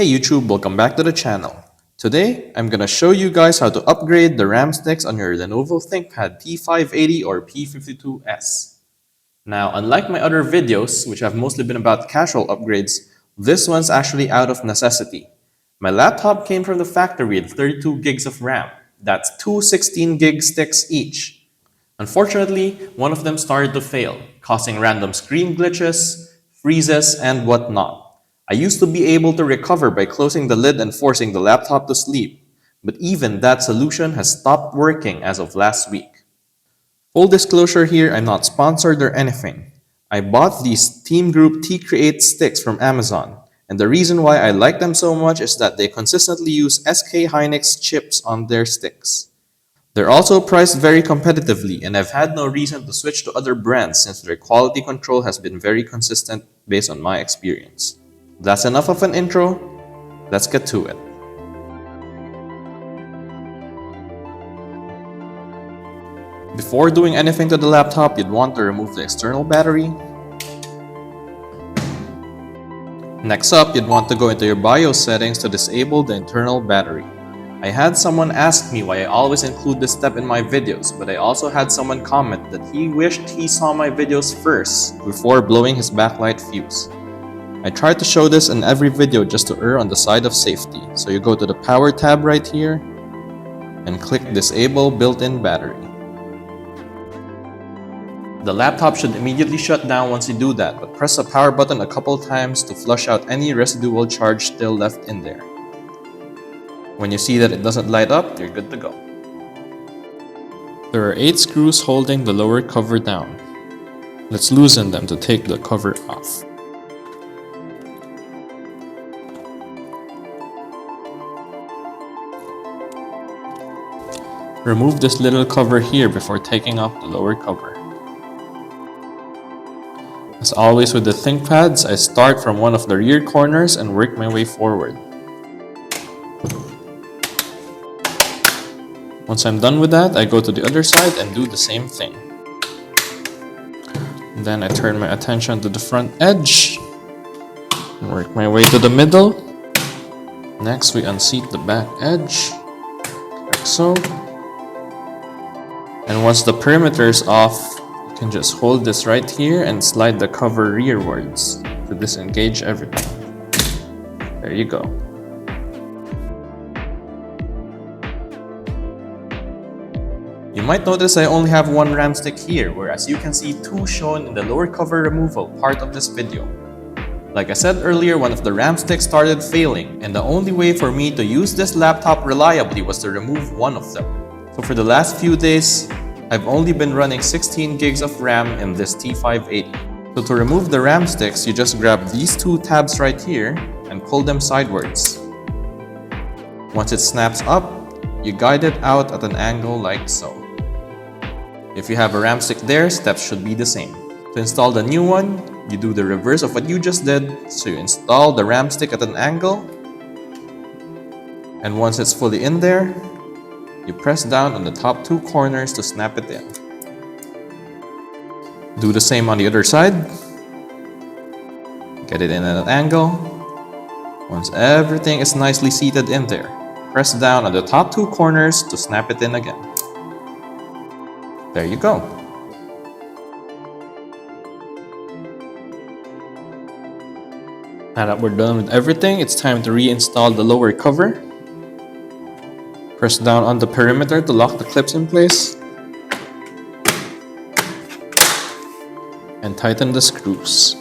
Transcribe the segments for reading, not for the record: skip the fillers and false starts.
Hey YouTube, welcome back to the channel. Today, I'm gonna show you guys how to upgrade the RAM sticks on your Lenovo Thinkpad T580 or P52s. Now, unlike my other videos, which have mostly been about casual upgrades, this one's actually out of necessity. My laptop came from the factory with 32 gigs of RAM. That's two 16 gig sticks each. Unfortunately, one of them started to fail, causing random screen glitches, freezes, and whatnot. I used to be able to recover by closing the lid and forcing the laptop to sleep, but even that solution has stopped working as of last week. Full disclosure here, I'm not sponsored or anything. I bought these Team Group T-Create sticks from Amazon, and the reason why I like them so much is that they consistently use SK Hynix chips on their sticks. They're also priced very competitively, and I've had no reason to switch to other brands since their quality control has been very consistent based on my experience. That's enough of an intro, let's get to it. Before doing anything to the laptop, you'd want to remove the external battery. Next up, you'd want to go into your BIOS settings to disable the internal battery. I had someone ask me why I always include this step in my videos, but I also had someone comment that he wished he saw my videos first before blowing his backlight fuse. I tried to show this in every video just to err on the side of safety, so you go to the power tab right here and click disable built-in battery. The laptop should immediately shut down once you do that, but press the power button a couple times to flush out any residual charge still left in there. When you see that it doesn't light up, you're good to go. There are 8 screws holding the lower cover down. Let's loosen them to take the cover off. Remove this little cover here before taking off the lower cover. As always with the ThinkPads, I start from one of the rear corners and work my way forward. Once I'm done with that, I go to the other side and do the same thing. Then I turn my attention to the front edge and work my way to the middle. Next, we unseat the back edge, like so. And once the perimeter is off, you can just hold this right here and slide the cover rearwards to disengage everything. There you go. You might notice I only have one RAM stick here, whereas you can see 2 shown in the lower cover removal part of this video. Like I said earlier, one of the RAM sticks started failing, and the only way for me to use this laptop reliably was to remove one of them. So for the last few days, I've only been running 16 gigs of RAM in this T580. So to remove the RAM sticks, you just grab these 2 tabs right here and pull them sidewards. Once it snaps up, you guide it out at an angle like so. If you have a RAM stick there, steps should be the same. To install the new one, you do the reverse of what you just did, so you install the RAM stick at an angle, and once it's fully in there, you press down on the top 2 corners to snap it in. Do the same on the other side. Get it in at an angle. Once everything is nicely seated in there, press down on the top 2 corners to snap it in again. There you go. Now that we're done with everything, it's time to reinstall the lower cover. Press down on the perimeter to lock the clips in place. And tighten the screws.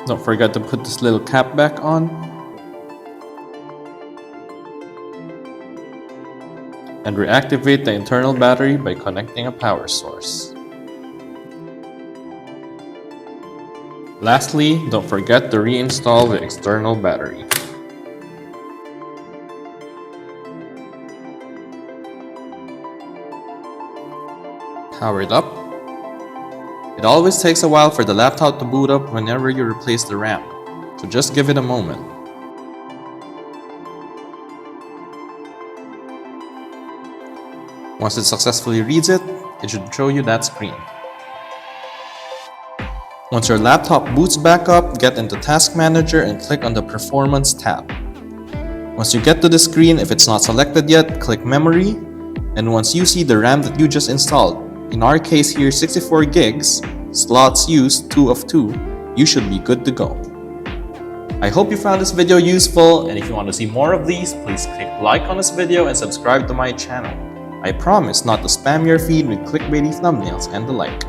Don't forget to put this little cap back on. And reactivate the internal battery by connecting a power source. Lastly, don't forget to reinstall the external battery. Power it up. It always takes a while for the laptop to boot up whenever you replace the RAM, so just give it a moment. Once it successfully reads it, it should show you that screen. Once your laptop boots back up, get into Task Manager and click on the Performance tab. Once you get to the screen, if it's not selected yet, click Memory, and once you see the RAM that you just installed, in our case here 64 gigs, slots used 2 of 2, you should be good to go. I hope you found this video useful, and if you want to see more of these, please click like on this video and subscribe to my channel. I promise not to spam your feed with clickbaity thumbnails and the like.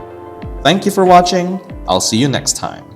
Thank you for watching. I'll see you next time.